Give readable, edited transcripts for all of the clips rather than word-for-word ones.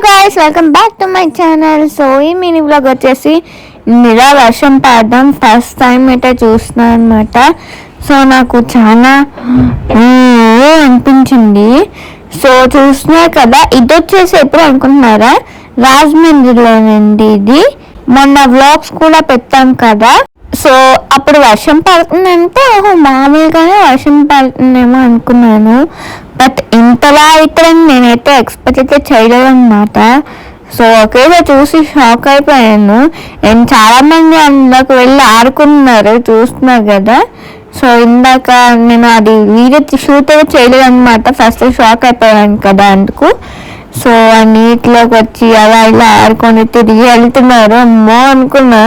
Guys welcome back to my channel. So ఈ mini vlog వచ్చేసి ఇలా వర్షం పడడం ఫస్ట్ టైం అయితే చూస్తున్నాను అనమాట. సో నాకు చాలా అనిపించింది. సో చూస్తున్నారు కదా, ఇది వచ్చేసి ఎప్పుడు అనుకుంటున్నారా, రాజమండ్రిలోనండి. ఇది మొన్న వ్లాగ్స్ కూడా పెట్టాం కదా. సో అప్పుడు వర్షం పడుతుందంటే మామూలుగానే వర్షం పడుతుందేమో అనుకున్నాను, బట్ ఇంతలా అయితే నేనైతే ఎక్స్పెక్ట్ అయితే చేయలేదు అనమాట. సో ఒకేలా చూసి షాక్ అయిపోయాను. అండ్ చాలామంది అందులోకి వెళ్ళి ఆడుకున్నారు, చూస్తున్నారు కదా. సో ఇందాక నేను అది వీడియో షూట్ అయితే చేయలేదు అనమాట, ఫస్ట్ షాక్ అయిపోయాను కదా అందుకు. సో ఆ నీటిలోకి వచ్చి అలా ఇలా ఆడుకొని తిరిగి వెళ్తున్నారు, అమ్మో అనుకున్నా.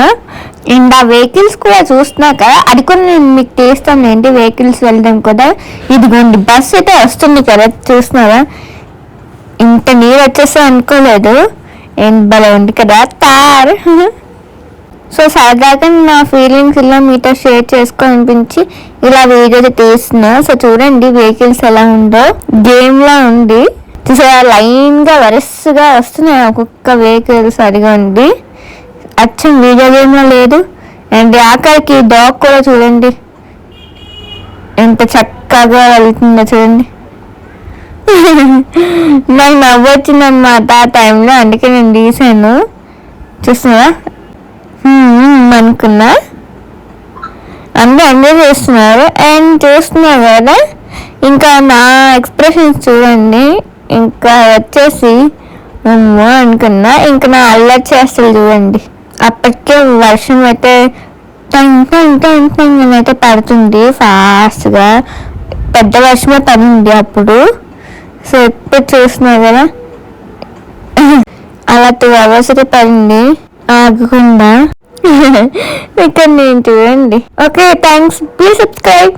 అండ్ ఆ వెహికల్స్ కూడా చూస్తున్నా కదా, అది కూడా నేను మీకు తీస్తాను ఏంటి వెహికల్స్ వెళ్ళడం కదా. ఇదిగోండి బస్ అయితే వస్తుంది కదా, చూస్తున్నారా, ఇంత నీరు వచ్చేస్తా అనుకోలేదు. అండ్ భలే ఉంది కదా తార్. సో సరదాగా నా ఫీలింగ్స్ ఇలా మీతో షేర్ చేసుకోవాలనిపించి ఇలా వీడియో తీస్తున్నా. సో చూడండి వెహికల్స్ ఎలా ఉందో, గేమ్లా ఉంది. చూసారా, లైన్గా వరుసగా వస్తున్నాయి ఒక్కొక్క వెహికల్స్. అదిగోండి అచ్చం వీడియో గేమ్లో లేదు. అండ్ ఆఖరికి డాగ్ కూడా చూడండి ఎంత చక్కగా వెళ్తుందో చూడండి. నాకు నవ్వు వచ్చిందనమాట ఆ టైంలో, అందుకే నేను తీసాను. చూస్తున్నారా, అనుకున్నా అందరూ ఎంజాయ్ చేస్తున్నారు. అండ్ చూస్తున్నారు కదా, ఇంకా నా ఎక్స్ప్రెషన్స్ చూడండి. ఇంకా వచ్చేసి అమ్మో అనుకున్నా. ఇంకా నా అల్లరి చేష్టలు చూడండి. అప్పటికే వర్షం అయితే అయితే పడుతుంది ఫాస్ట్గా, పెద్ద వర్షమే పడింది అప్పుడు. సో ఎప్పుడు చూస్తున్నారు కదా, అలా 2 hours అయితే పడింది ఆగకుండా. ఇక్కడ నేను చూడండి. Okay, thanks, please subscribe.